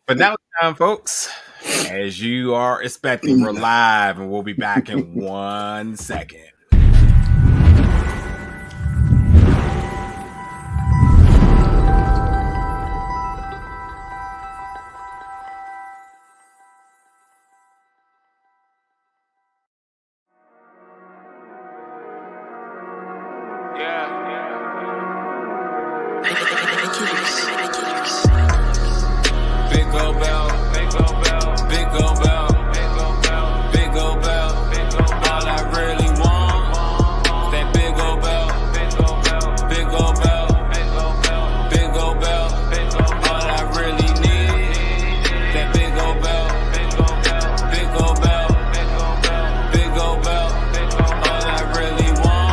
But now it's time, folks. As you are expecting, we're live and we'll be back in 1 second. Big go bell, big go bell, big go bell, big go bell. All I really want, that big go bell, big go bell, big go bell. All I really need, that big go bell, big go bell, big go bell. All I really want,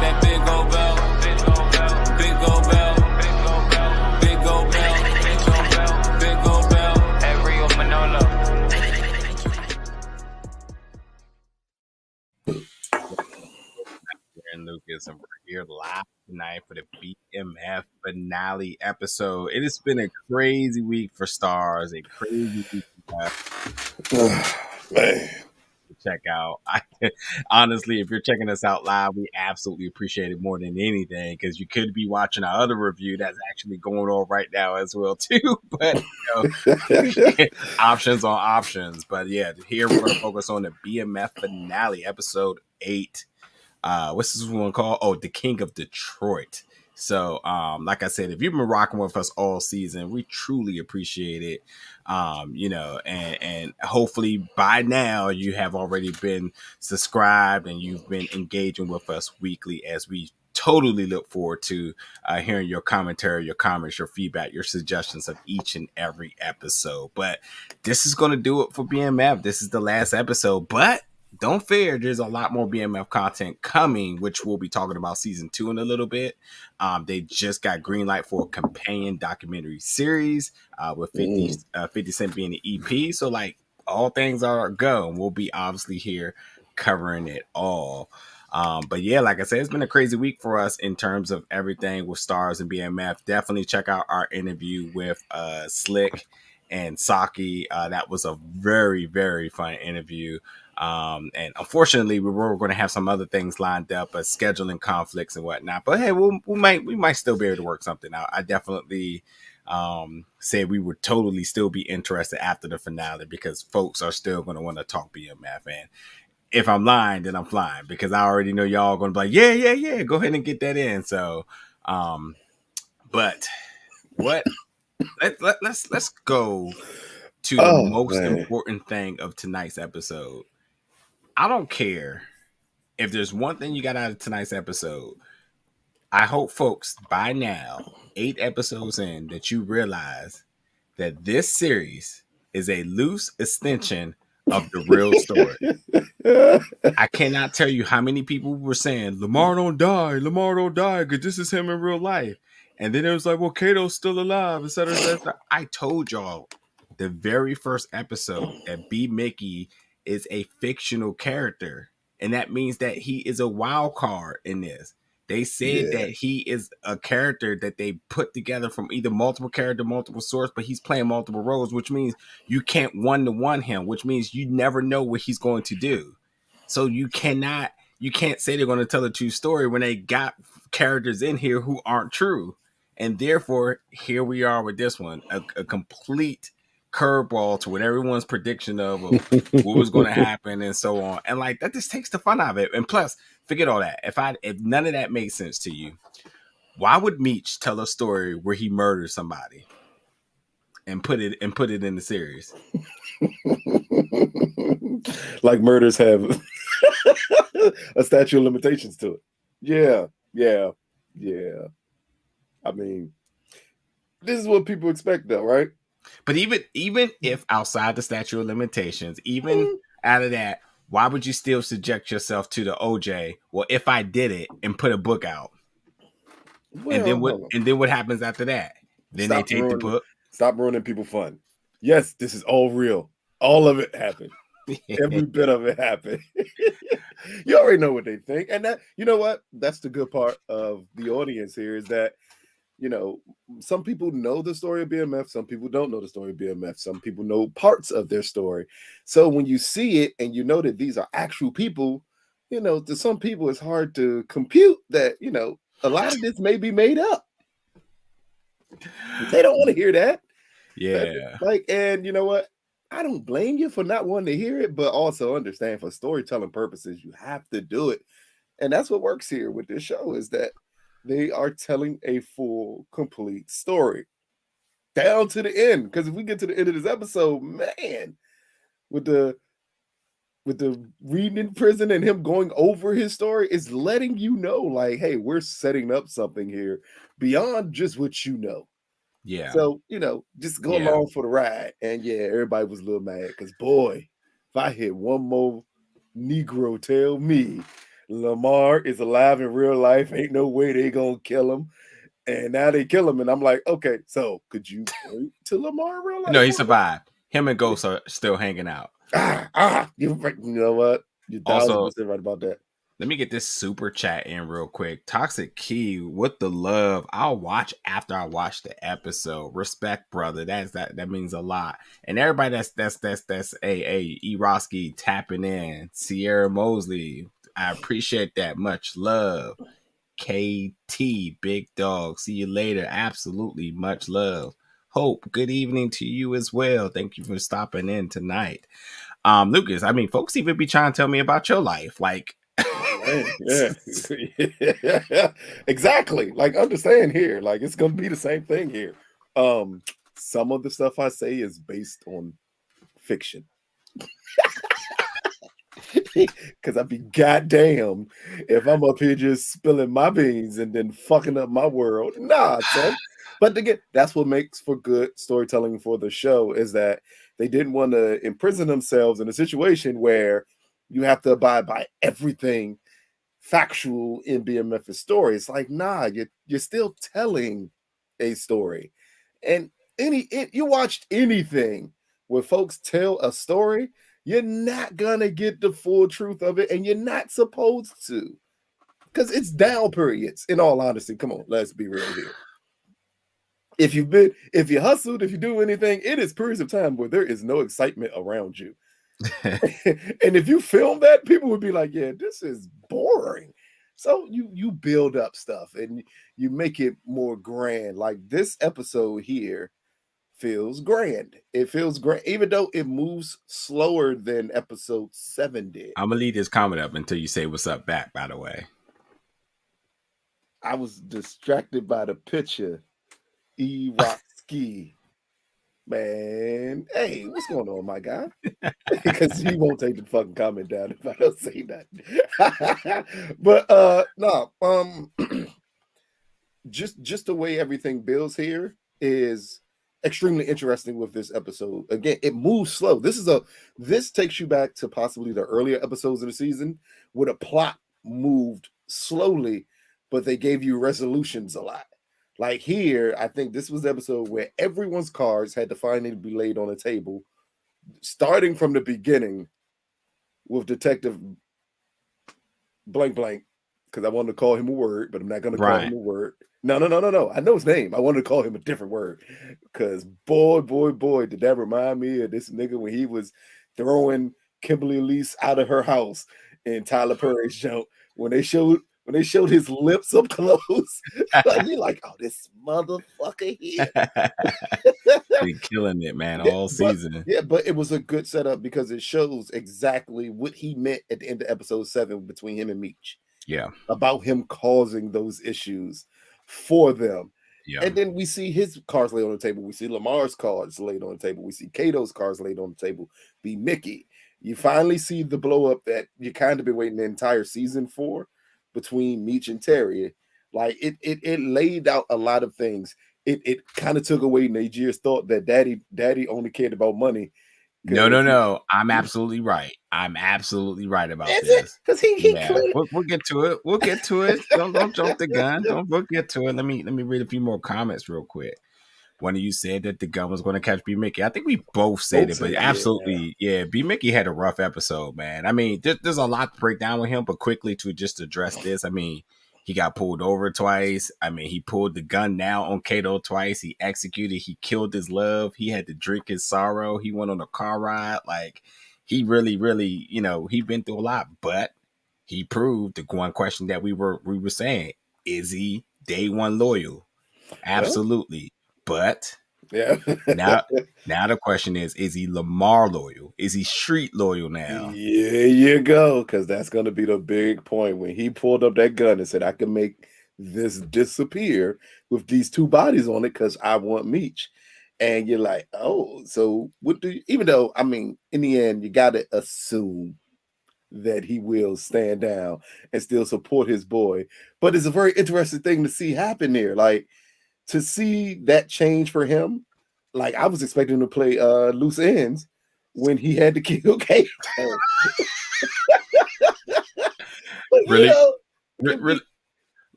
that big go bell, big go bell, big go bell. And Lucas, and we're here live tonight for the BMF finale episode. It has been a crazy week for Starz, a crazy week Man. to check out. Honestly, if you're checking us out live, we absolutely appreciate it more than anything, because you could be watching our other review that's actually going on right now as well too. But options on options. But yeah, here we're going to focus on the BMF finale, episode 8. What's this one called? Oh, The King of Detroit. So, like I said, if you've been rocking with us all season, we truly appreciate it. And hopefully by now you have already been subscribed and you've been engaging with us weekly, as we totally look forward to hearing your commentary, your comments, your feedback, your suggestions of each and every episode. But this is going to do it for BMF. This is the last episode, but don't fear, there's a lot more BMF content coming, which we'll be talking about season 2 in a little bit. They just got green light for a companion documentary series with 50 Cent being the EP. So like all things are a go. We'll be obviously here covering it all. But yeah, like I said, it's been a crazy week for us in terms of everything with Starz and BMF. Definitely check out our interview with Slick and Saki. That was a very, very fun interview. And unfortunately, we were going to have some other things lined up, but scheduling conflicts and whatnot. But hey, we might still be able to work something out. I definitely said we would totally still be interested after the finale, because folks are still going to want to talk BMF. And if I'm lying, then I'm flying, because I already know y'all going to be like, yeah, go ahead and get that in. So, but what? Let's go to the most important thing of tonight's episode. I don't care if there's one thing you got out of tonight's episode. I hope, folks, by now, 8 episodes in, that you realize that this series is a loose extension of the real story. I cannot tell you how many people were saying, Lamar don't die, because this is him in real life. And then it was like, well, Kato's still alive, etc. I told y'all the very first episode that B. Mickey is a fictional character, and that means that he is a wild card in this. They said that he is a character that they put together from either multiple character, multiple source, but he's playing multiple roles, which means you can't one-to-one him, which means you never know what he's going to do. So you can't say they're going to tell a true story when they got characters in here who aren't true. And therefore, here we are with this one, a complete curveball to what everyone's prediction of what was going to happen and so on. And like, that just takes the fun out of it. And plus, forget all that. If none of that makes sense to you, why would Meech tell a story where he murders somebody and put it in the series? Like murders have a statute of limitations to it. Yeah. I mean, this is what people expect, though, right? But even if outside the statute of limitations, even out of that, why would you still subject yourself to the OJ? Well, if I did it and put a book out, well, and then what happens after that? Then they take the book. Stop ruining people's fun. Yes, this is all real. All of it happened. Every bit of it happened. You already know what they think, and that, you know what? That's the good part of the audience here, is that some people know the story of BMF, some people don't know the story of BMF, some people know parts of their story. So when you see it and you know that these are actual people, to some people it's hard to compute that, a lot of this may be made up. They don't want to hear that. Yeah. And you know what? I don't blame you for not wanting to hear it, but also understand for storytelling purposes, you have to do it. And that's what works here with this show is that they are telling a full, complete story down to the end. Because if we get to the end of this episode, man, with the reading in prison and him going over his story, is letting you know, like, hey, we're setting up something here beyond just what you know. Yeah. So, just go along for the ride. And yeah, everybody was a little mad because, boy, if I hit one more Negro tell me Lamar is alive in real life, ain't no way they gonna kill him. And now they kill him. And I'm like, okay, so could you point to Lamar in real life? No, he survived. Him and Ghost are still hanging out. You know what? You're 1000% right about that. Let me get this super chat in real quick. Toxic Key with the love. I'll watch after I watch the episode. Respect, brother. That means a lot. And everybody that's AA Eroski tapping in. Sierra Mosley. I appreciate that. Much love. KT Big Dog. See you later. Absolutely much love. Hope. Good evening to you as well. Thank you for stopping in tonight. Lucas, I mean, folks even be trying to tell me about your life. Like, yeah. Exactly. Like, understand here, like it's gonna be the same thing here. Some of the stuff I say is based on fiction. Because I'd be goddamn if I'm up here just spilling my beans and then fucking up my world. Nah, son. But again, that's what makes for good storytelling for the show is that they didn't want to imprison themselves in a situation where you have to abide by everything factual in BMF's story. It's like, nah, you're still telling a story. And you watched anything where folks tell a story, you're not gonna get the full truth of it, and you're not supposed to. Because it's down periods, in all honesty. Come on, let's be real here. If you hustled, if you do anything, it is periods of time where there is no excitement around you. And if you film that, people would be like, yeah, this is boring. So you build up stuff and you make it more grand. Like this episode here feels grand. It feels great, even though it moves slower than episode 7 did. I'm gonna leave this comment up until you say what's up back, by the way. I was distracted by the picture. Eroski. Man, hey, what's going on, my guy? Because he won't take the fucking comment down if I don't say that. But no, just the way everything builds here is extremely interesting with this episode. Again, it moves slow. This takes you back to possibly the earlier episodes of the season where the plot moved slowly, but they gave you resolutions a lot. Like here, I think this was the episode where everyone's cards had to finally be laid on a table, starting from the beginning with Detective blank blank, because I wanted to call him a word, but I'm not going to call him a word. No. I know his name. I wanted to call him a different word because boy, did that remind me of this nigga when he was throwing Kimberly Elise out of her house in Tyler Perry's show when they showed his lips up close. You're like, oh, this motherfucker here. Be killing it, man, all season. But it was a good setup because it shows exactly what he meant at the end of episode 7 between him and Meech. Yeah. About him causing those issues for them. Yeah. And then we see his cards laid on the table. We see Lamar's cards laid on the table. We see Kato's cards laid on the table. Be Mickey. You finally see the blow up that you kind of been waiting the entire season for between Meech and Terry. Like it laid out a lot of things. It kind of took away Najir's thought that daddy only cared about money. No. I'm absolutely right. I'm absolutely right about this. Because we'll get to it. We'll get to it. Don't jump the gun. We'll get to it. Let me read a few more comments real quick. One of you said that the gun was going to catch B Mickey. I think we both said it, but absolutely, yeah. B Mickey had a rough episode, man. I mean, there's a lot to break down with him, but quickly to just address this. I mean, He got pulled over twice. I mean, he pulled the gun now on Kato twice. He executed. He killed his love. He had to drink his sorrow. He went on a car ride. Like, he really, really, he been through a lot. But he proved the one question that we were saying: is he day one loyal? Absolutely. But yeah. now the question is he Lamar loyal? Is he street loyal now? Yeah, you go, because that's going to be the big point when he pulled up that gun and said, I can make this disappear with these two bodies on it because I want Meech. And you're like, oh, so what do you, even though, I mean, in the end, you got to assume that he will stand down and still support his boy. But it's a very interesting thing to see happen there. Like, to see that change for him, like, I was expecting him to play loose ends when he had to kill Kato. But, really?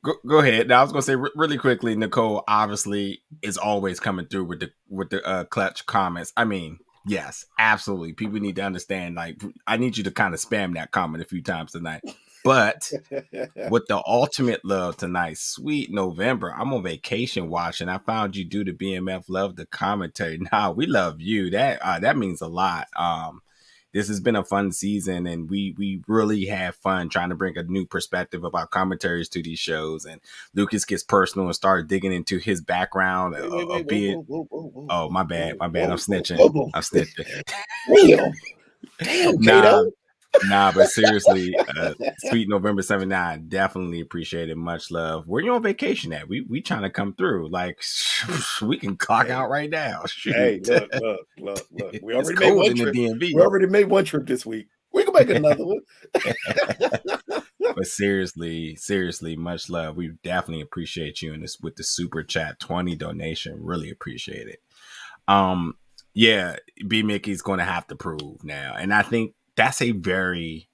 Go ahead. Now I was gonna say really quickly, Nicole obviously is always coming through with the clutch comments. I mean, yes, absolutely. People need to understand. Like, I need you to kind of spam that comment a few times tonight. But with the ultimate love tonight, sweet November. I'm on vacation watching. I found you due to BMF. Love the commentary. Nah, we love you. That means a lot. This has been a fun season, and we really have fun trying to bring a new perspective about commentaries to these shows. And Lucas gets personal and starts digging into his background of being. Oh, my bad. I'm snitching. I'm snitching. Damn, Kato. Nah, but seriously, sweet November 79, definitely appreciate it. Much love. Where you on vacation at? We trying to come through. Like, we can clock out right now. Shoot. Hey, look. We already made one trip. We already made one trip this week. We can make another one. But seriously, much love. We definitely appreciate you in this with the super chat 20 donation. Really appreciate it. Yeah, B Mickey's going to have to prove now, and I think that's a very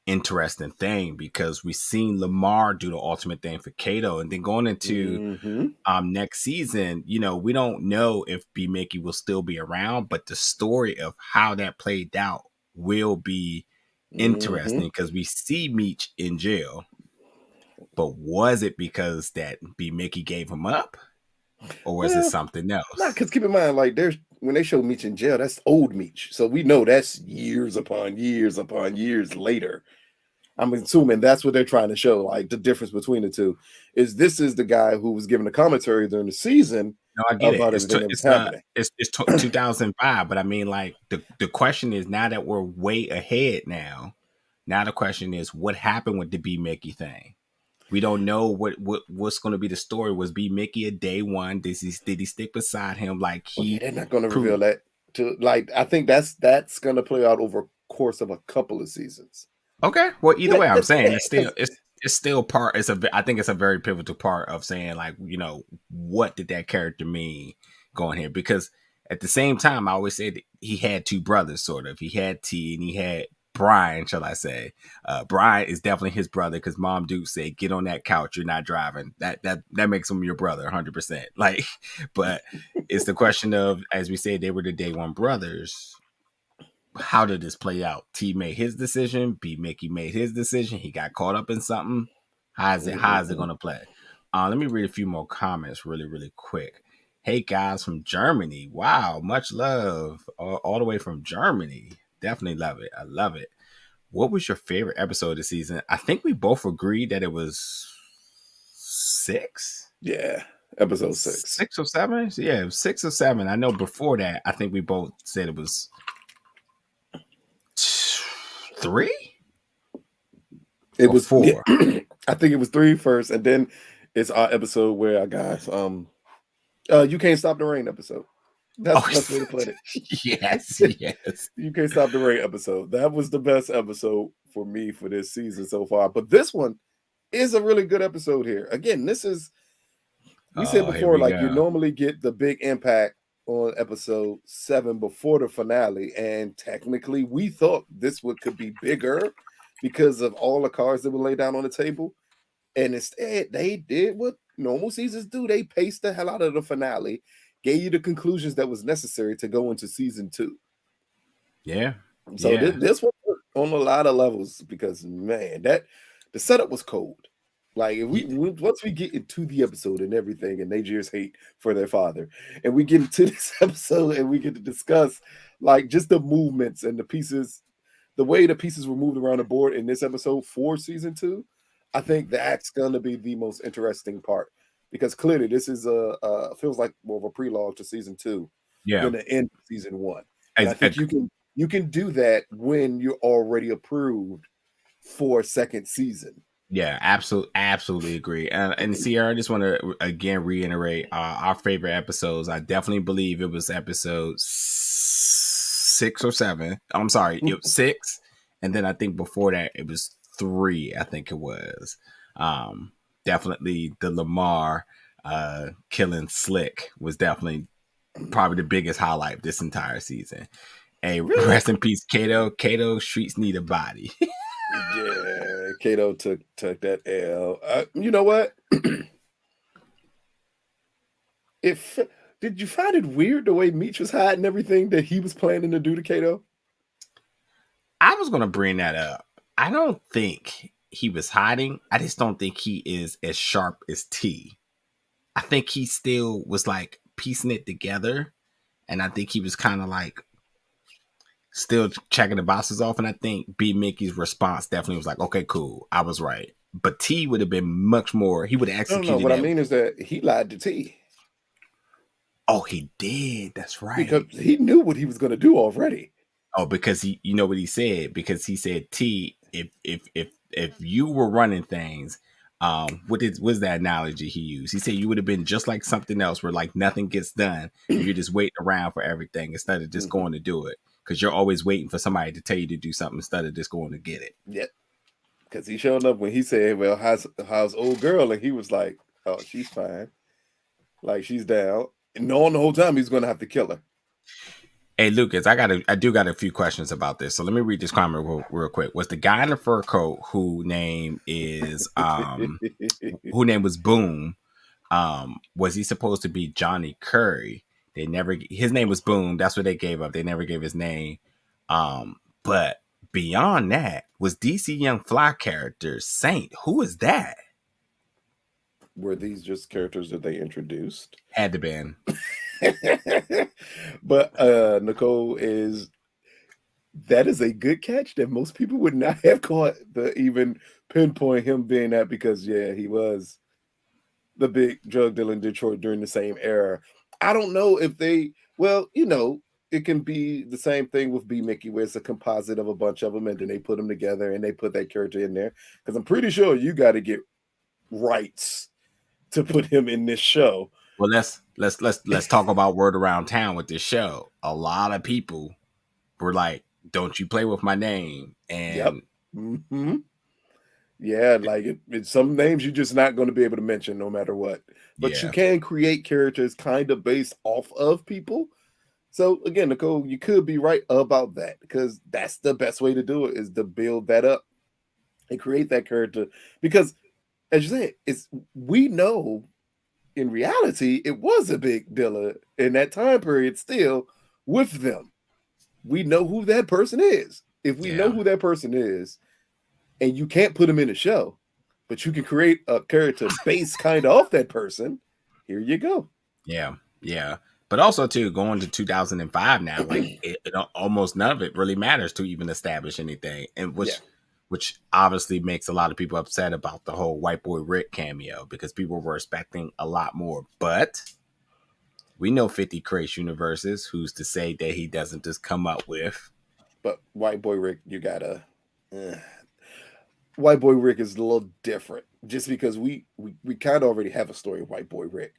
interesting thing because we've seen Lamar do the ultimate thing for Kato, and then going into next season, we don't know if B Mickey will still be around, but the story of how that played out will be interesting because we see Meech in jail, but was it because that B Mickey gave him up, or was it something else? Not because keep in mind, like when they show Meech in jail, that's old Meech. So we know that's years upon years upon years later. I'm assuming that's what they're trying to show. Like the difference between the two is this is the guy who was given a commentary during the season. No, I get it. It's 2005, but I mean, like the question is now that we're way ahead now. Now the question is what happened with the B Mickey thing. We don't know what's going to be the story. Was B Mickey a day one? Did he stick beside him like he? They're not going to reveal that. I think that's going to play out over a course of a couple of seasons. Okay. Well, either way, I'm saying it's still part. I think it's a very pivotal part of saying like what did that character mean going here? Because at the same time, I always say that he had two brothers, sort of. He had T and he had Brian, shall I say. Brian is definitely his brother because Mom Duke said, get on that couch, you're not driving. That makes him your brother 100%. Like, but it's the question of, as we said, they were the day one brothers. How did this play out? T made his decision, B Mickey made his decision, he got caught up in something. How is it going to play? Let me read a few more comments really, really quick. Hey guys from Germany. Wow, much love. All the way from Germany. Definitely love it. I love it. What was your favorite episode of the season? I think we both agreed that it was 6. Yeah, episode 6. 6 or 7? Yeah, 6 or 7. I know before that, I think we both said it was 3? It was 4. Yeah, I think it was 3 first, and then it's our episode where our guys, You Can't Stop the Rain episode. That's the best way to put it. Yes. You Can't Stop the Rain episode. That was the best episode for me for this season so far. But this one is a really good episode here. Again, we said before, you normally get the big impact on episode 7 before the finale. And technically, we thought this could be bigger because of all the cards that were laid down on the table. And instead, they did what normal seasons do. They paced the hell out of the finale, gave you the conclusions that was necessary to go into season 2. Yeah. So this one on a lot of levels because, man, the setup was cold. Like if once we get into the episode and everything, and they just hate for their father, and we get into this episode and we get to discuss like just the movements and the pieces, the way the pieces were moved around the board in this episode for season 2, I think that's gonna be the most interesting part because clearly this is feels like more of a prelogue to season 2 Yeah. than the end of season 1. And I Ex- think you can do that when you're already approved for second season. Yeah, absolutely agree. And Sierra, I just want to again reiterate our favorite episodes. I definitely believe it was episode 6 or 7. I'm sorry, it was 6, and then I think before that it was 3. I think it was. Definitely the Lamar killing Slick was definitely probably the biggest highlight of this entire season. Hey, rest in peace, Kato. Kato, streets need a body. Yeah, Kato took that L. You know what? If did you find it weird the way Meech was hiding everything that he was planning to do to Kato? I was gonna bring that up. I don't think he was hiding. I just don't think he is as sharp as T. I think he still was like piecing it together, and I think he was kind of like still checking the boxes off. And I think B Mickey's response definitely was like, "Okay, cool, I was right." But T would have been much more. He would have No, executed. what I mean is that he lied to T. Oh, he did. That's right. Because he knew what he was going to do already. Oh, because he, you know what he said? Because he said, T, if you were running things, what's that analogy he used? He said you would have been just like something else where like nothing gets done and you're just waiting around for everything instead of just going to do it. Because you're always waiting for somebody to tell you to do something instead of just going to get it. Yep. Because he showed up when he said, "Well, how's old girl?" And he was like, "Oh, she's fine. Like she's down." And knowing the whole time he's going to have to kill her. Hey Lucas, I do got a few questions about this. So let me read this comment real quick. Was the guy in the fur coat who name was Boom? Was he supposed to be Johnny Curry? They never. His name was Boom. That's what they gave up. They never gave his name. But beyond that, was DC Young Fly character Saint? Who is that? Were these just characters that they introduced? Had to been. But Nicole that is a good catch that most people would not have caught to even pinpoint him being that because he was the big drug dealer in Detroit during the same era. I don't know if it can be the same thing with B Mickey where it's a composite of a bunch of them and then they put them together and they put that character in there because I'm pretty sure you got to get rights to put him in this show. Well, let's talk about word around town with this show. A lot of people were like, "Don't you play with my name?" And like it's some names you're just not going to be able to mention no matter what. But you can create characters kind of based off of people. So again, Nicole, you could be right about that because that's the best way to do it is to build that up and create that character. Because as you said, we know in reality, it was a big dealer in that time period still with them. We know who that person is. If we know who that person is, and you can't put him in a show, but you can create a character based kind of off that person, here you go. Yeah. But also, too, going to 2005 now, like it almost none of it really matters to even establish anything. And which obviously makes a lot of people upset about the whole White Boy Rick cameo because people were expecting a lot more. But we know 50 creates universes. Who's to say that he doesn't just come up with? But White Boy Rick, you gotta. White Boy Rick is a little different just because we kind of already have a story of White Boy Rick.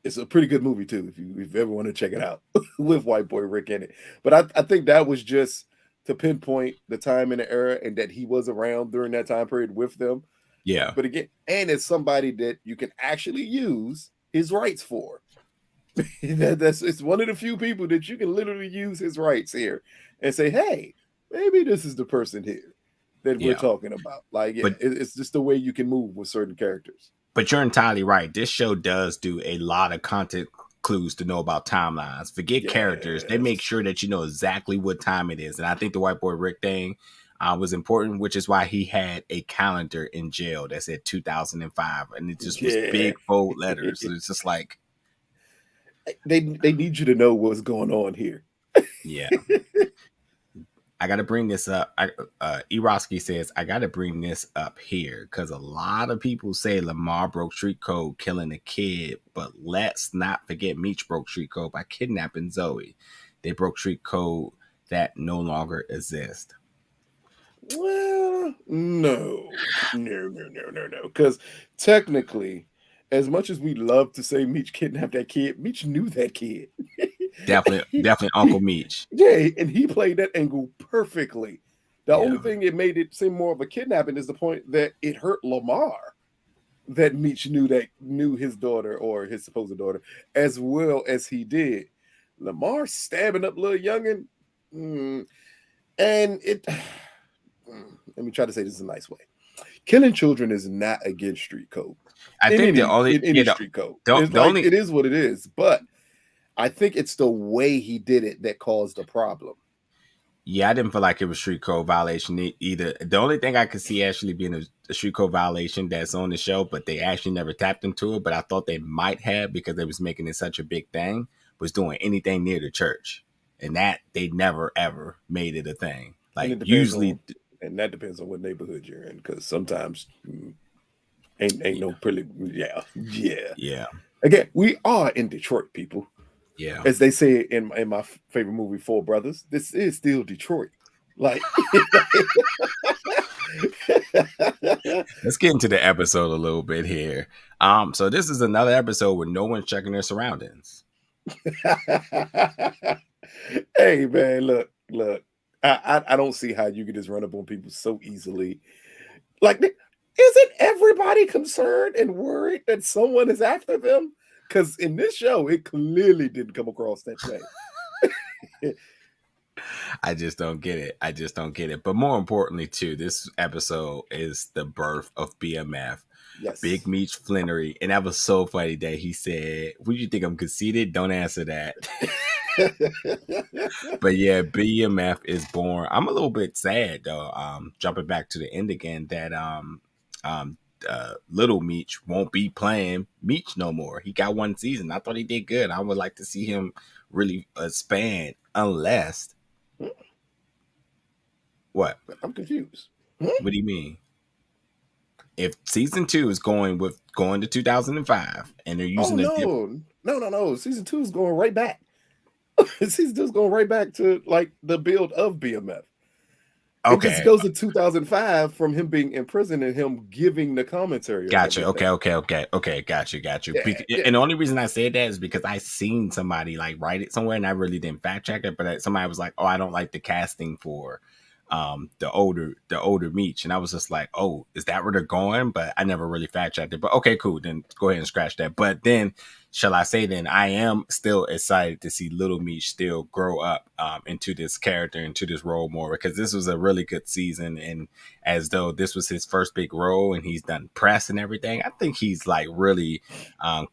It's a pretty good movie too if you ever want to check it out with White Boy Rick in it. But I think that was just to pinpoint the time and the era and that he was around during that time period with them. Yeah. But again, and it's somebody that you can actually use his rights for. It's one of the few people that you can literally use his rights here and say, hey, maybe this is the person here that we're talking about. Like it's just the way you can move with certain characters. But you're entirely right. This show does do a lot of content clues to know about timelines. Forget characters. They make sure that you know exactly what time it is. And I think the White Boy Rick thing, was important, which is why he had a calendar in jail that said 2005, and it just was Yeah. big bold letters. So it's just like, They need you to know what's going on here. yeah. I got to bring this up. Eroski says, I got to bring this up here because a lot of people say Lamar broke street code killing a kid, but let's not forget Meech broke street code by kidnapping Zoe. They broke street code that no longer exists. Well, no. Because technically, as much as we love to say Meech kidnapped that kid, Meech knew that kid. Definitely Uncle Meech. Yeah, and he played that angle perfectly. The Yeah. only thing that made it seem more of a kidnapping is the point that it hurt Lamar that Meech knew his daughter or his supposed daughter as well as he did. Lamar stabbing up little youngin, and it. Let me try to say this in a nice way. Killing children is not against street code. I think the only street code. It is what it is, but I think it's the way he did it that caused the problem. Yeah, I didn't feel like it was street code violation either. The only thing I could see actually being a street code violation that's on the show, but they actually never tapped into it, but I thought they might have because they was making it such a big thing, was doing anything near the church. And that they never ever made it a thing. Like usually and that depends on what neighborhood you're in, because sometimes ain't no pretty yeah. Again, we are in Detroit, people. Yeah, as they say in my favorite movie, Four Brothers. This is still Detroit. Like, let's get into the episode a little bit here. So this is another episode where no one's checking their surroundings. Hey man, look. I don't see how you can just run up on people so easily. Like, isn't everybody concerned and worried that someone is after them? Because in this show, it clearly didn't come across that way. I just don't get it. But more importantly, too, this episode is the birth of BMF. Yes. Big Meech Flannery. And that was so funny that he said, would you think I'm conceited? Don't answer that. But yeah, BMF is born. I'm a little bit sad though. Jumping back to the end again, that little Meech won't be playing Meech no more. He got one season. I thought he did good. I would like to see him really expand, unless what? I'm confused. What do you mean? If season 2 is going to 2005 and they're using no. Season 2 is going right back. Season 2 is going right back to like the build of BMF. Okay. It just goes to 2005 from him being in prison and him giving the commentary. Gotcha. Okay. Got you. Yeah. And the only reason I said that is because I seen somebody like write it somewhere, and I really didn't fact check it. But somebody was like, "Oh, I don't like the casting for the older Meech," and I was just like, "Oh, is that where they're going?" But I never really fact checked it. But okay, cool. Then go ahead and scratch that. But then, shall I say, then I am still excited to see little Meech still grow up into this character, into this role more, because this was a really good season, and as though this was his first big role, and he's done press and everything. I think he's like really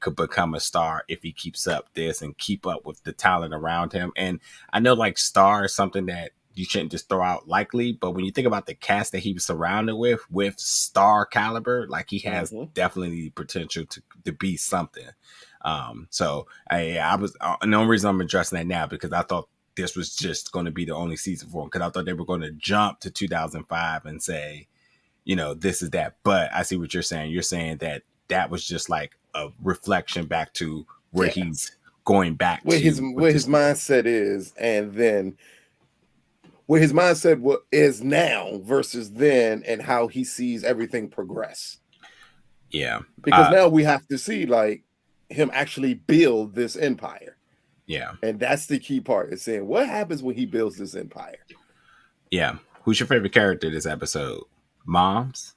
could become a star if he keeps up this and keep up with the talent around him. And I know like star is something that you shouldn't just throw out likely, but when you think about the cast that he was surrounded with star caliber, like he has definitely the potential to be something. So I was the only reason I'm addressing that now because I thought this was just going to be the only season for him, because I thought they were going to jump to 2005 and say, this is that. But I see what you're saying. You're saying that was just like a reflection back to where he's going back where to his mindset is, and then where his mindset is now versus then, and how he sees everything progress. Yeah, because now we have to see like him actually build this empire. Yeah, and that's the key part. Is saying what happens when he builds this empire. Yeah, who's your favorite character this episode? Moms.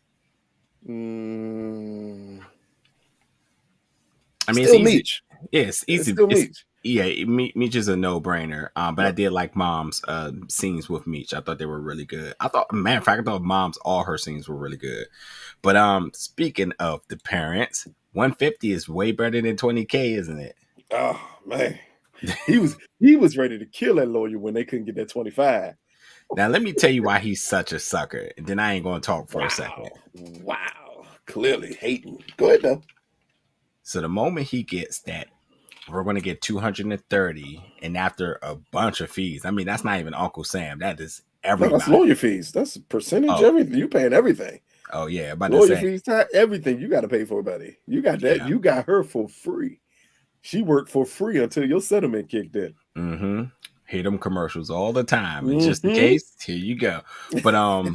I mean, it's easy. Meech. Yeah, it's easy. Meech. Yeah, Meech is a no-brainer. But I did like Mom's scenes with Meech. I thought they were really good. I thought Mom's, all her scenes were really good. But speaking of the parents, 150 is way better than 20K, isn't it? Oh man, he was ready to kill that lawyer when they couldn't get that 25. Now let me tell you why he's such a sucker, and then I ain't gonna talk for a second. Wow. Clearly hating. Go ahead though. So the moment he gets that, we're gonna get 230, and after a bunch of fees, I mean that's not even Uncle Sam. That is No, that's everybody. lawyer fees. That's percentage, Oh, everything. You paying everything. oh yeah, about to Lawyer say, fees, everything you got to pay for, buddy. You got that. yeah. You got her for free. She worked for free until your settlement kicked in. Mm-hmm. Hear them commercials all the time, and just in Mm-hmm. case, here you go. But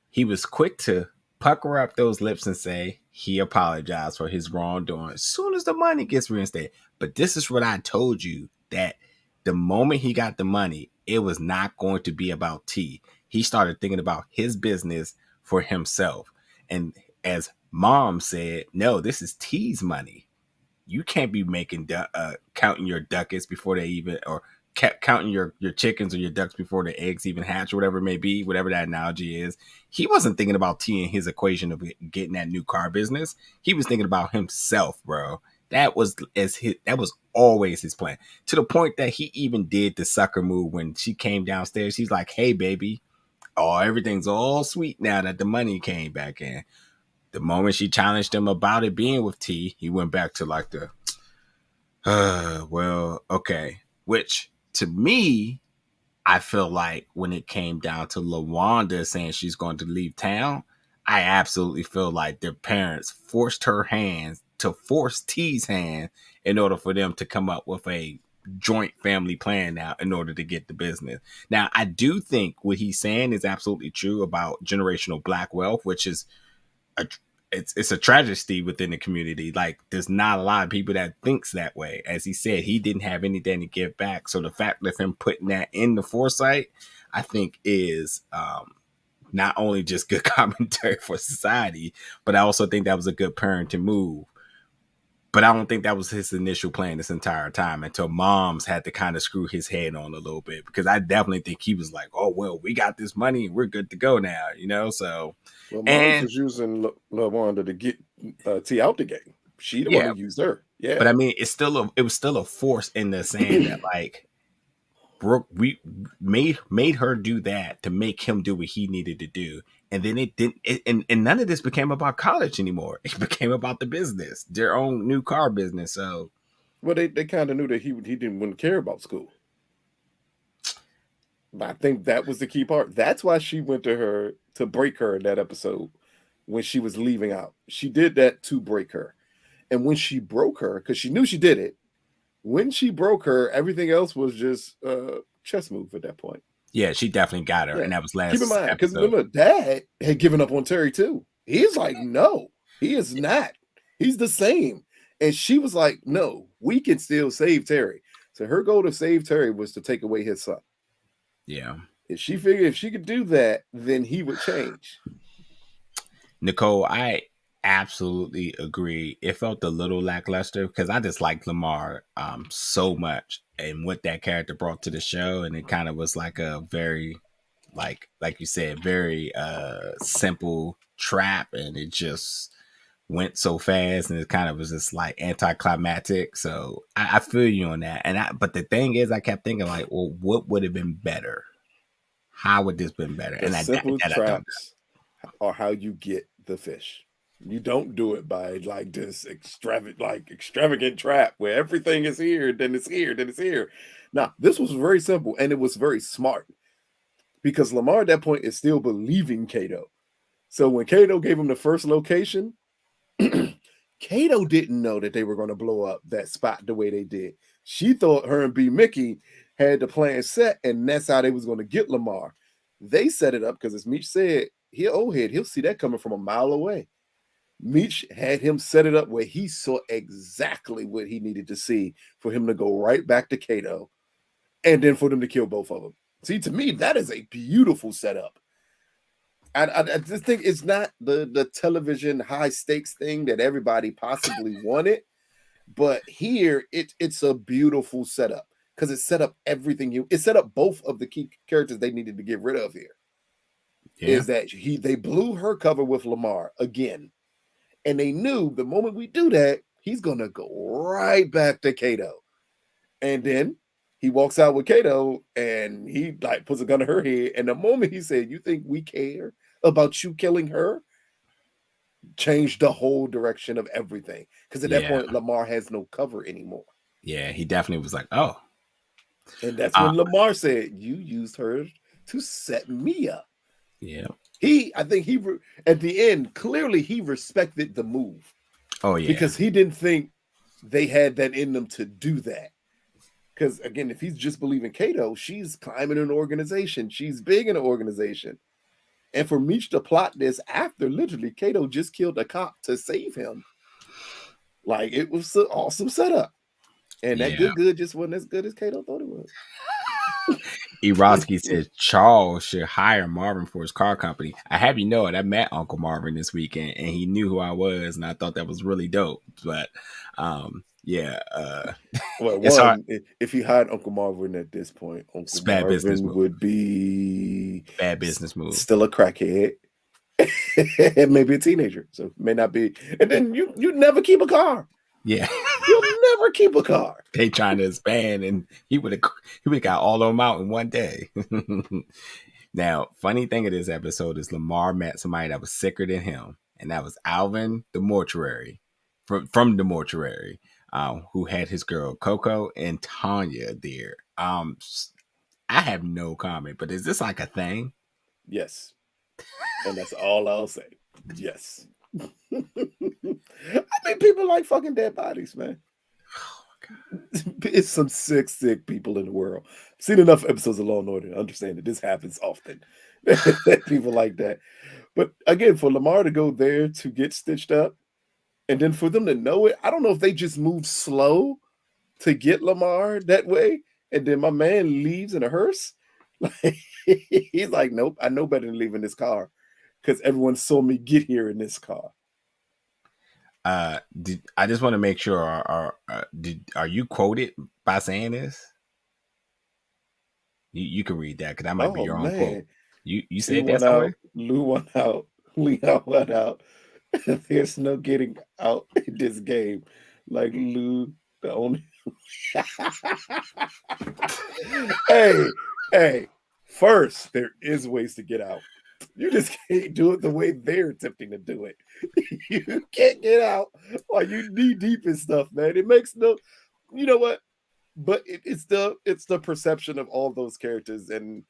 he was quick to pucker up those lips and say he apologized for his wrongdoing as soon as the money gets reinstated. But this is what I told you, that the moment he got the money, it was not going to be about T. He started thinking about his business for himself. And as mom said, no, this is T's money. You can't be making counting your ducats before they even, or counting your chickens or your ducks before the eggs even hatch, or whatever it may be, whatever that analogy is. He wasn't thinking about T in his equation of getting that new car business. He was thinking about himself, bro. That was always his plan, to the point that he even did the sucker move when she came downstairs. He's like, hey baby, oh, everything's all sweet now that the money came back in. The moment she challenged him about it being with T, he went back to like the well, okay. Which to me, I feel like when it came down to LaWanda saying she's going to leave town, I absolutely feel like their parents forced her hands to force T's hand in order for them to come up with a joint family plan now in order to get the business. Now, I do think what he's saying is absolutely true about generational black wealth, which is a, it's a tragedy within the community. Like there's not a lot of people that thinks that way. As he said, he didn't have anything to give back. So the fact of him putting that in the foresight, I think is not only just good commentary for society, but I also think that was a good parenting move. But I don't think that was his initial plan this entire time until moms had to kind of screw his head on a little bit, because I definitely think he was like, oh, well, we got this money. We're good to go now, you know? So, Well, moms and was using LaWanda to get T out the game. She the one yeah, who used her. Yeah. but I mean, it was still a force in the saying that like Brooke, we made her do that to make him do what he needed to do. And then it didn't, and none of this became about college anymore. It became about the business, their own new car business. So, Well, they kind of knew that he wouldn't care about school. But I think that was the key part. That's why she went to her to break her in that episode when she was leaving out. She did that to break her. And when she broke her, because she knew she did it, when she broke her, everything else was just a chess move at that point. yeah, she definitely got her. Yeah. And that was last Keep in mind, because episode. remember, Dad had given up on Terry too. He's like, no, he is not. He's the same. And she was like, no, we can still save Terry. So her goal to save Terry was to take away his son. Yeah. If she figured if she could do that, then he would change. Nicole, I absolutely agree. It felt a little lackluster because I just liked Lamar so much and what that character brought to the show. And it kind of was like a very, like you said, very simple trap, and it just went so fast, and it kind of was just like anticlimactic. So I feel you on that. But the thing is, I kept thinking like, well, what would have been better? How would this been better? The And simple I don't know. traps are how you get the fish. You don't do it by like this extravagant trap where everything is here, then it's here, then it's here. Now, this was very simple and it was very smart because Lamar at that point is still believing Kato. So when Kato gave him the first location, Kato didn't know that they were going to blow up that spot the way they did. She thought her and B. Mickey had the plan set, and that's how they was going to get Lamar. They set it up because, as Meech said, he'll see that coming from a mile away. Meech had him set it up where he saw exactly what he needed to see for him to go right back to Kato, and then for them to kill both of them. See, to me, that is a beautiful setup. I just think it's not the television high stakes thing that everybody possibly wanted, but here it's a beautiful setup because it set up everything. It set up both of the key characters they needed to get rid of here. Yeah. Is that they blew her cover with Lamar again, and they knew the moment we do that, he's gonna go right back to Kato, and then he walks out with Kato and he like puts a gun to her head. And the moment he said, "You think we care about you killing her?" changed the whole direction of everything. Because at that point, Lamar has no cover anymore. Yeah, he definitely was like, "Oh." And that's when Lamar said, "You used her to set me up." Yeah. I think at the end, clearly he respected the move. Oh yeah. Because he didn't think they had that in them to do that. Because again, if he's just believing Kato, she's climbing an organization. She's big in an organization. And for Meech to plot this after literally Kato just killed a cop to save him, like it was an awesome setup. And that good just wasn't as good as Kato thought it was. Eroski says Charles should hire Marvin for his car company. I have you know it. I met Uncle Marvin this weekend and he knew who I was, and I thought that was really dope. But yeah. Well, one, if he hired Uncle Marvin at this point, Uncle Marvin would be bad business move. Still a crackhead. And maybe a teenager. So may not be. And then you never keep a car. Yeah. You'll never keep a car. They trying to expand, and he would have got all of them out in one day. Now, funny thing of this episode is Lamar met somebody that was sicker than him, and that was Alvin the mortuary from the mortuary, who had his girl Coco and Tanya there. I have no comment, but is this like a thing? Yes. And that's all I'll say. Yes. I mean, people like fucking dead bodies, man. Oh my God. It's some sick people in the world. I've seen enough episodes of Law and Order to understand that this happens often. People like that. But again, for Lamar to go there to get stitched up, and then for them to know it, I don't know if they just move slow to get Lamar that way, and then my man leaves in a hearse. Like, he's like, nope, I know better than leaving this car because everyone saw me get here in this car. I just want to make sure are you quoted by saying this? You can read that because that might be your own quote. You said that somewhere? Lou went out. Leon went out. There's no getting out in this game. Like Lou, the only. Hey. First, there is ways to get out. You just can't do it the way they're attempting to do it. You can't get out while you knee deep in stuff, man. It makes no. You know what? But it's the perception of all those characters and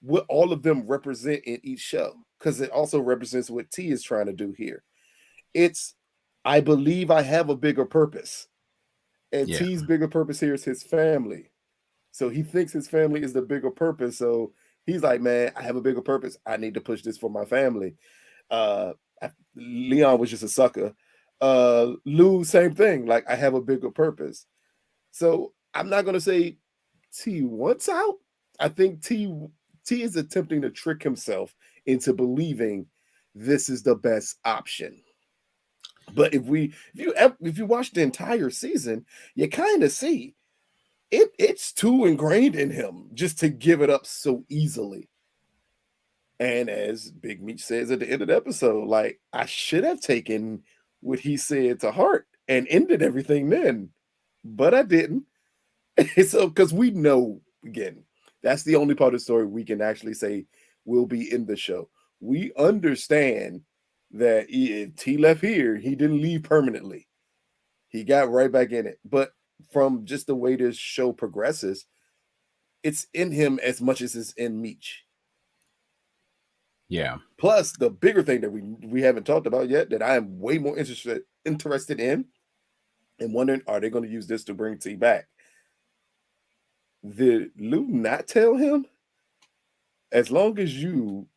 what all of them represent in each show, because it also represents what T is trying to do here. I believe I have a bigger purpose, and T's bigger purpose here is his family. So he thinks his family is the bigger purpose. So he's like, man, I have a bigger purpose. I need to push this for my family. Leon was just a sucker. Lou, same thing. Like, I have a bigger purpose. So I'm not going to say T wants out. I think T is attempting to trick himself into believing this is the best option. But if you watch the entire season, you kind of see it's too ingrained in him just to give it up so easily. And as Big Meech says at the end of the episode, like, I should have taken what he said to heart and ended everything then, but I didn't. So, because we know, again, that's the only part of the story we can actually say will be in the show. We understand that if T left here, he didn't leave permanently. He got right back in it. But from just the way this show progresses, it's in him as much as it's in Meech. Yeah. Plus, the bigger thing that we haven't talked about yet that I am way more interested in and wondering, are they going to use this to bring T back? Did Lou not tell him, as long as you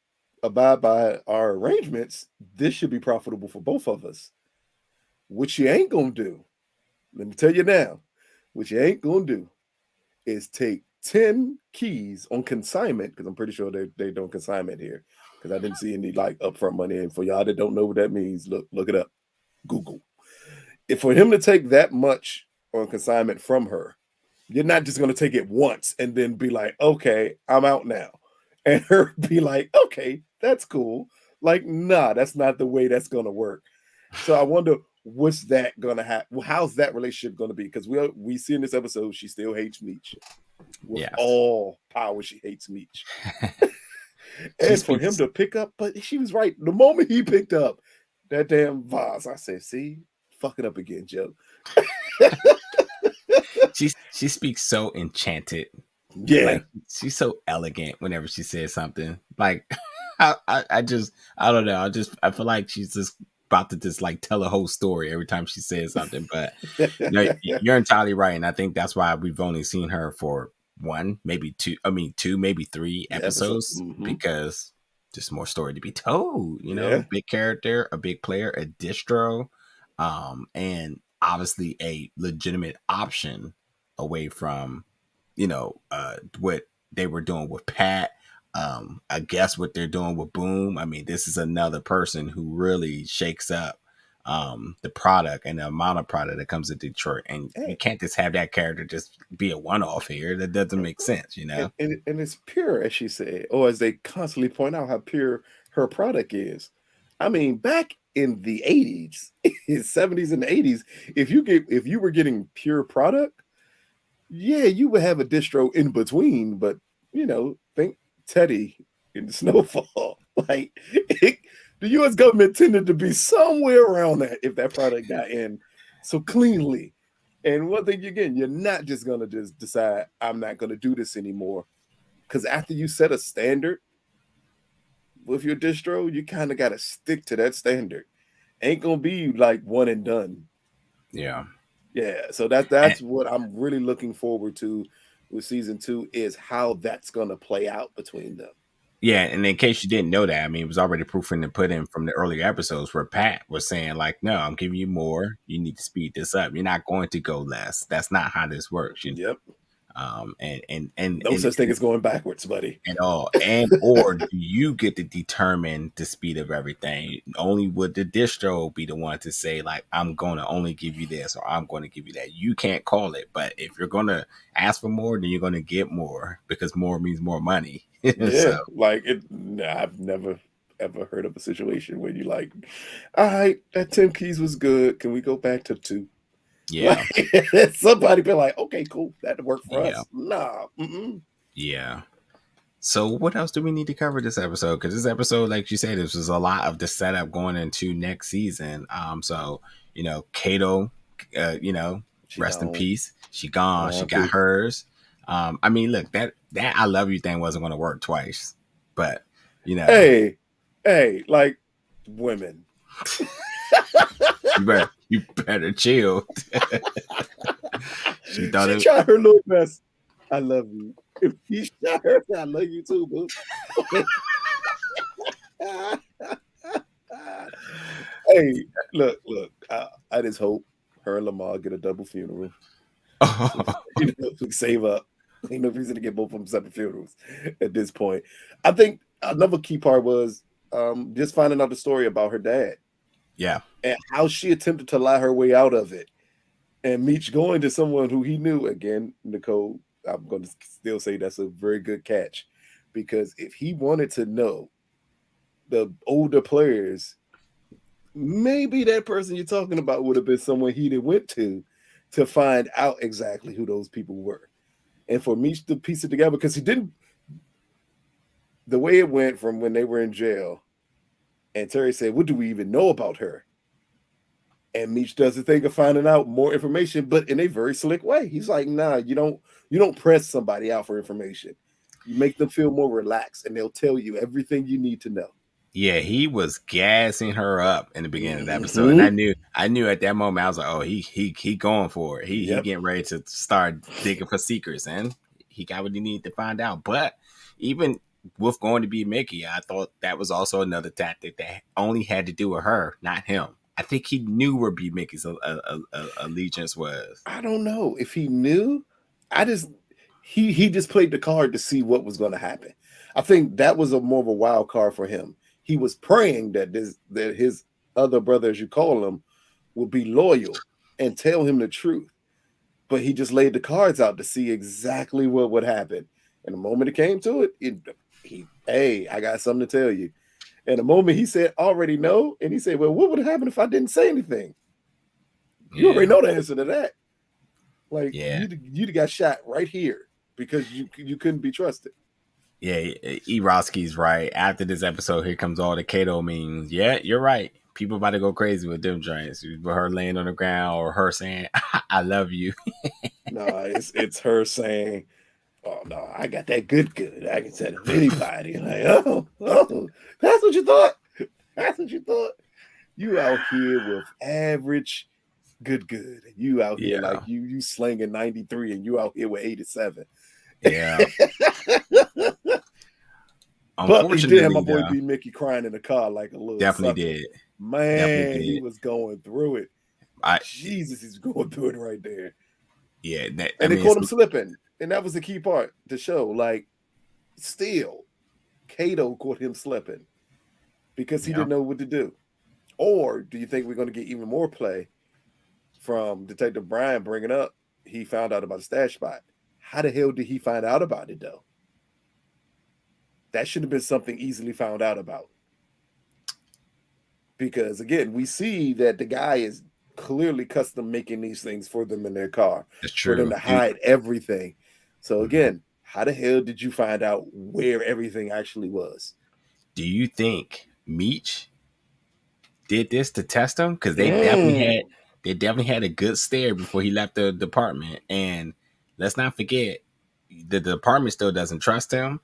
abide by our arrangements, this should be profitable for both of us? What you ain't going to do, let me tell you now, what you ain't going to do is take 10 keys on consignment, because I'm pretty sure they don't consignment here, because I didn't see any like upfront money. And for y'all that don't know what that means, look it up. Google. If for him to take that much on consignment from her, you're not just going to take it once and then be like, okay, I'm out now. And her be like, okay, that's cool. Like, nah, that's not the way that's going to work. So I wonder, what's that going to happen? How's that relationship going to be? Because we see in this episode, she still hates Meech. with Yes. all power. She hates Meech. She And for him speaks. to pick up, but she was right. The moment he picked up that damn vase, I said, see, fuck it up again, Joe. She speaks so enchanted. Yeah. Like she's so elegant whenever she says something. Like I just I don't know. I feel like she's just about to just like tell a whole story every time she says something. But no, you're entirely right, and I think that's why we've only seen her for one, maybe two. I mean, two, maybe three Episode. episodes Mm-hmm. because there's more story to be told. You know, Yeah. big character, a big player, a distro, and obviously a legitimate option away from what they were doing with Pat. I guess what they're doing with Boom. I mean, this is another person who really shakes up the product and the amount of product that comes to Detroit. And you Hey, can't just have that character just be a one off here. That doesn't make sense, you know? and it's pure, as she said, or as they constantly point out how pure her product is. I mean, back in the 80s, 70s and the 80s, if you were getting pure product, yeah, you would have a distro in between, but think Teddy in Snowfall. Like the US government tended to be somewhere around that if that product got in so cleanly. And one thing again, you're not just gonna just decide I'm not gonna do this anymore. Because after you set a standard with your distro, you kind of gotta stick to that standard. Ain't gonna be like one and done. Yeah. Yeah, so that's what I'm really looking forward to with season 2 is how that's gonna play out between them. Yeah, and in case you didn't know that, I mean, it was already proven to put in from the earlier episodes where Pat was saying, like, no, I'm giving you more. You need to speed this up. You're not going to go less. That's not how this works. Yep. And No such thing as going backwards, buddy. at all. Or do you get to determine the speed of everything? Only would the distro be the one to say, like, I'm gonna only give you this or I'm gonna give you that. You can't call it, but if you're gonna ask for more, then you're gonna get more because more means more money. Yeah, So like I've never ever heard of a situation where you like, all right, that 10 keys was good. Can we go back to 2? yeah. Like somebody be like, okay, cool, that worked for Yeah. us. Nah. Mm-mm. Yeah. So what else do we need to cover this episode? Because this episode, like you said, this was a lot of the setup going into next season. So Kato, She rest in gone. peace. She gone. She got R.I.P. hers. I mean, look, that I love you thing wasn't going to work twice, but Hey, like women. you better chill. She thought She tried her little best. I love you. If he shot her, I love you too, boo. Hey, look. I just hope her and Lamar get a double funeral. We save up. Ain't no reason to get both of them separate funerals at this point. I think another key part was just finding out the story about her dad. Yeah. And how she attempted to lie her way out of it. And Meech going to someone who he knew, again, Nicole, I'm going to still say that's a very good catch. Because if he wanted to know the older players, maybe that person you're talking about would have been someone he went to find out exactly who those people were. And for Meech to piece it together, because he didn't, the way it went from when they were in jail, and Terry said, what do we even know about her? And Meech does the thing of finding out more information, but in a very slick way. He's like, nah, you don't press somebody out for information. You make them feel more relaxed, and they'll tell you everything you need to know. Yeah, he was gassing her up in the beginning of the episode, and I knew at that moment I was like, oh, he going for it. He getting ready to start digging for secrets, and he got what he needed to find out. But even with going to be Mickey, I thought that was also another tactic that only had to do with her, not him. I think he knew where B Mickey's allegiance was. I don't know if he knew. He just played the card to see what was going to happen. I think that was more of a wild card for him. He was praying that his other brother, as you call him, would be loyal and tell him the truth. But he just laid the cards out to see exactly what would happen. And the moment it came to it, hey, I got something to tell you. And the moment he said, already know, and he said, well, what would happen if I didn't say anything? You already know the answer to that. Like, you'd got shot right here. because you couldn't be trusted. Yeah, Eroski's right. After this episode, here comes all the Kato memes. Yeah, you're right. People about to go crazy with them joints. With her laying on the ground or her saying, I love you. No, it's her saying, "Oh no, I got that good. I can tell it to anybody." Like, oh, that's what you thought. That's what you thought. You out here with average good. And you out here Yeah. like you slinging 93 and you out here with 87. Yeah. But he did have my Unfortunately, boy B Mickey crying in the car like a little definitely sucker. did. Man, Definitely he did. was going through it. Jesus, he's going through it right there. Yeah. And they caught him slipping. And that was the key part to show. Like, still, Kato caught him slipping because he didn't know what to do. Or do you think we're going to get even more play from Detective Brian bringing up he found out about the stash spot? How the hell did he find out about it, though? That should have been something easily found out about. Because, again, we see that the guy is clearly custom making these things for them in their car. It's true. For them to hide everything. So, again, how the hell did you find out where everything actually was? Do you think Meech did this to test him? Because they definitely had a good stare before he left the department. And let's not forget, the department still doesn't trust him.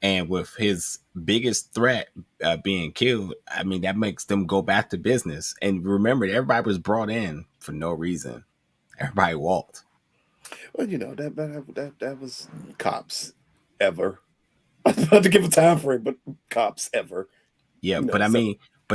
And with his biggest threat being killed, I mean, that makes them go back to business. And remember, everybody was brought in for no reason. Everybody walked. Well, you know, that was cops ever. I was about to give a time frame, but cops ever. Yeah, you know, but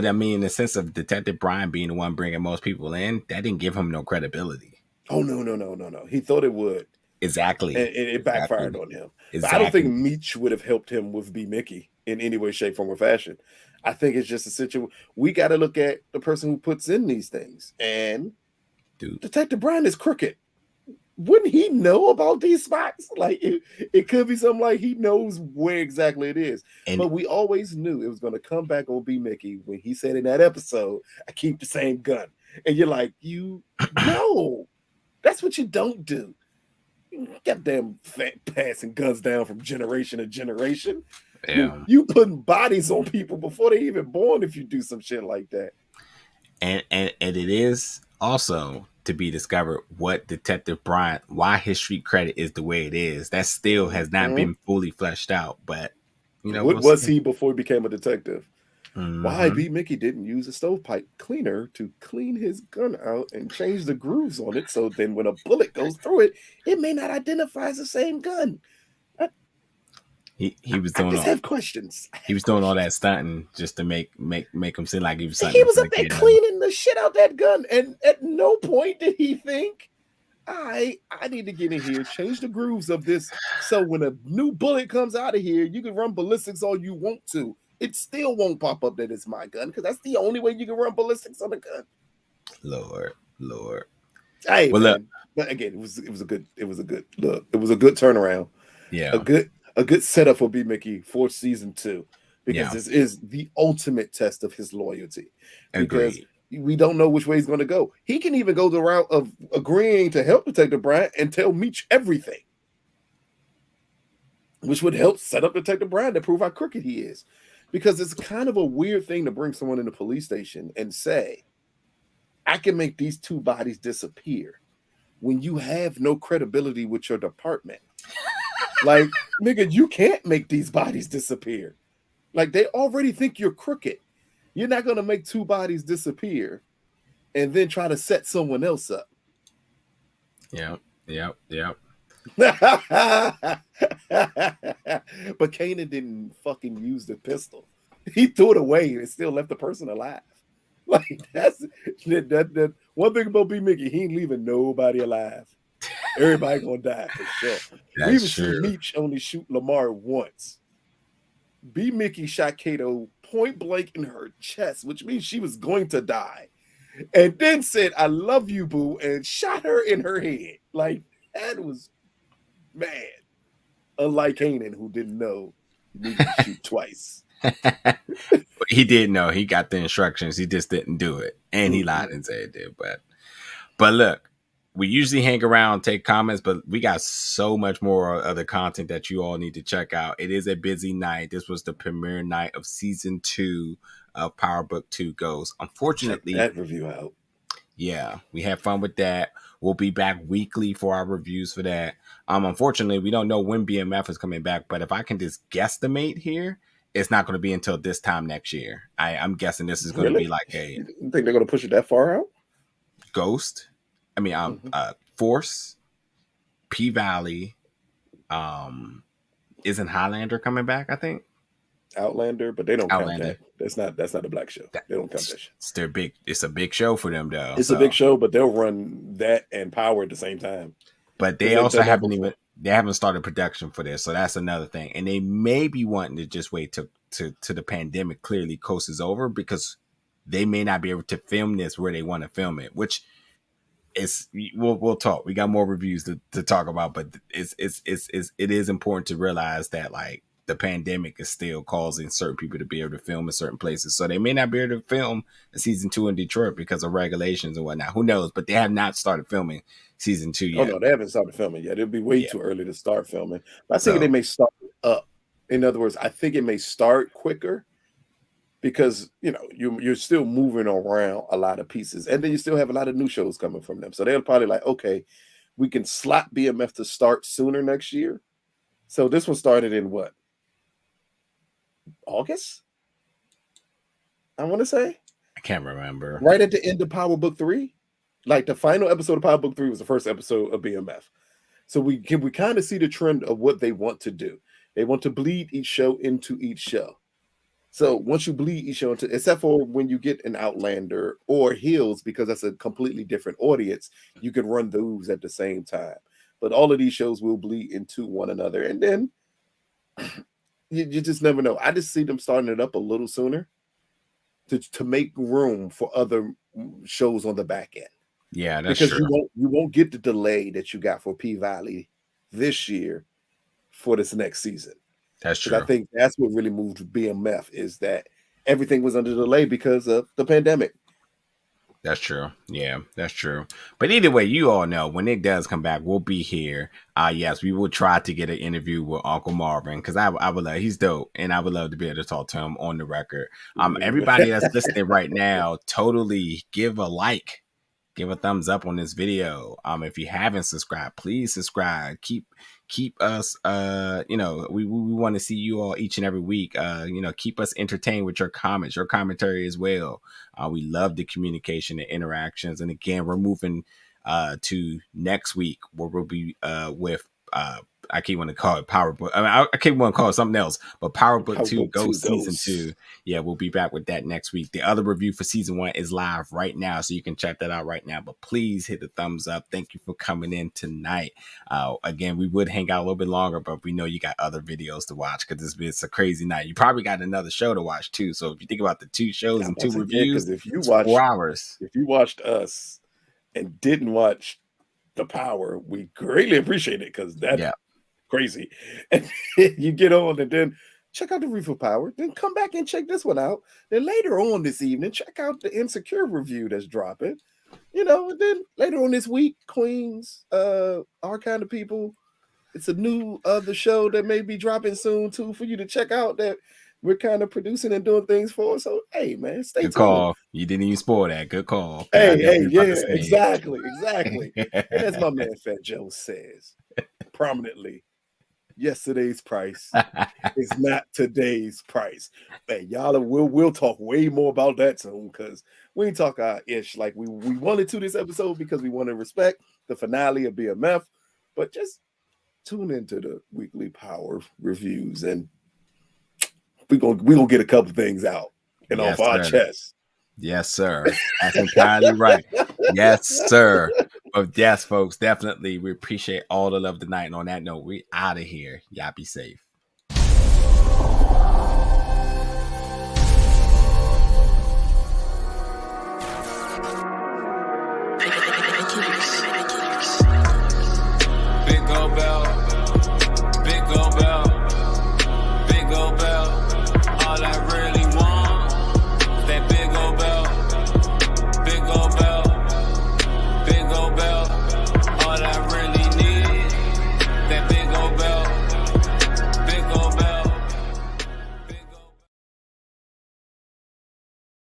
I mean, in the sense of Detective Brian being the one bringing most people in, that didn't give him no credibility. Oh, no. He thought it would. Exactly. And it backfired on him. Exactly. But I don't think Meech would have helped him with B. Mickey in any way, shape, form, or fashion. I think it's just a situation. We got to look at the person who puts in these things. And Detective Brian is crooked. Wouldn't he know about these spots? Like, it could be something like he knows where exactly it is. But we always knew it was going to come back on B. Mickey when he said in that episode, I keep the same gun. And you're like, no, that's what you don't do. Goddamn passing guns down from generation to generation. Yeah. You putting bodies on people before they even born if you do some shit like that. And it is also to be discovered what Detective Bryant, why his street credit is the way it is. That still has not been fully fleshed out. But you know, what was he before he became a detective? Why B. Mickey didn't use a stovepipe cleaner to clean his gun out and change the grooves on it, so then when a bullet goes through it, it may not identify as the same gun. He was doing. I just have questions. He was doing all that stunting just to make him seem like he was. He was up there cleaning the shit out that gun, and at no point did he think, I need to get in here, change the grooves of this, so when a new bullet comes out of here, you can run ballistics all you want to. It still won't pop up that it's my gun, because that's the only way you can run ballistics on a gun. Lord. Hey, well, man. But again, it was a good turnaround. Yeah, a good setup for B. Mickey for season 2, because this is the ultimate test of his loyalty. Because we don't know which way he's going to go. He can even go the route of agreeing to help Detective Bryant and tell Meech everything, which would help set up Detective Bryant to prove how crooked he is. Because it's kind of a weird thing to bring someone in the police station and say, I can make these 2 bodies disappear when you have no credibility with your department. Like, nigga, you can't make these bodies disappear. Like, they already think you're crooked. You're not going to make 2 bodies disappear and then try to set someone else up. Yep. But Kanan didn't fucking use the pistol. He threw it away and still left the person alive. Like, that's that one thing about B. Mickey, he ain't leaving nobody alive. Everybody gonna die for sure. That's we even true. see Meech only shoot Lamar once. B. Mickey shot Kato point blank in her chest, which means she was going to die. And then said, I love you, boo, and shot her in her head. Like, that was mad. Unlike Kanan, who didn't know he needed to shoot twice. He did know. He got the instructions. He just didn't do it. And he lied and said it did. But look, we usually hang around, take comments, but we got so much more other content that you all need to check out. It is a busy night. This was the premiere night of season 2 of Power Book 2 Ghost. Unfortunately, check that review out. Yeah, we had fun with that. We'll be back weekly for our reviews for that. Unfortunately, we don't know when BMF is coming back, but if I can just guesstimate here, it's not going to be until this time next year. I'm guessing this is going to be like a You think they're going to push it that far out? Ghost. I mean, Force, P Valley. Isn't Highlander coming back? I think Outlander, but they don't Outlander. count that. That's not a black show. They don't count that show. It's their big. It's a big show for them, though. It's a big show, but they'll run that and Power at the same time. But they also haven't started production for this, so that's another thing. And they may be wanting to just wait to the pandemic clearly coasts over, because they may not be able to film this where they want to film it, which is we'll talk. We got more reviews to talk about, but it is important to realize that like the pandemic is still causing certain people to be able to film in certain places. So they may not be able to film season 2 in Detroit because of regulations and whatnot. Who knows? But they have not started filming season 2 yet. Oh no, they haven't started filming yet. It'll be way too early to start filming. But I think they may start up. In other words, I think it may start quicker because you're still moving around a lot of pieces, and then you still have a lot of new shows coming from them. So they're probably like, okay, we can slot BMF to start sooner next year. So this one started in what? August? I want to say. I can't remember. Right at the end of Power Book 3. Like the final episode of Power Book 3 was the first episode of BMF. So we kind of see the trend of what they want to do. They want to bleed each show into each show. So once you bleed each show into, except for when you get an Outlander or Hills, because that's a completely different audience, you can run those at the same time. But all of these shows will bleed into one another. And then you just never know. I just see them starting it up a little sooner to make room for other shows on the back end. Yeah, that's because true. you won't get the delay that you got for P Valley this year for this next season. That's true. I think that's what really moved BMF, is that everything was under delay because of the pandemic. That's true. Yeah, that's true. But either way, you all know when it does come back, we'll be here. Yes, we will try to get an interview with Uncle Marvin, because I would love, he's dope, and I would love to be able to talk to him on the record. Everybody that's listening right now, totally give a like. Give a thumbs up on this video. If you haven't subscribed, please subscribe. Keep us, we want to see you all each and every week. Keep us entertained with your comments, your commentary as well. We love the communication and interactions. And again, we're moving to next week, where we'll be with I keep wanting to call it Power Book. I keep wanting to call it something else, but Power Book 2 Ghost Season 2. Yeah, we'll be back with that next week. The other review for Season 1 is live right now, so you can check that out right now. But please hit the thumbs up. Thank you for coming in tonight. Again, we would hang out a little bit longer, but we know you got other videos to watch, because it's a crazy night. You probably got another show to watch too. So if you think about the 2 shows and 2 reviews, if you watched 4 hours. If you watched us and didn't watch The Power, we greatly appreciate it, because that's crazy. And you get on and then check out the review Power, then come back and check this one out. Then later on this evening, check out the Insecure review that's dropping. And then later on this week, Queens, Our Kind of People. It's a new other show that may be dropping soon too for you to check out, that we're kind of producing and doing things for. So hey man, stay tuned. Good call. You didn't even spoil that. Good call. Hey, yeah, exactly. And as my man Fat Joe says prominently, yesterday's price is not today's price. Man, y'all, we'll talk way more about that soon, because we ain't talk our ish like we wanted to this episode, because we want to respect the finale of BMF. But just tune into the weekly Power reviews, and we gonna get a couple things out and off our chest. Yes, sir. That's entirely right. Yes, sir. But yes, folks, definitely we appreciate all the love tonight. And on that note, we out of here. Y'all be safe.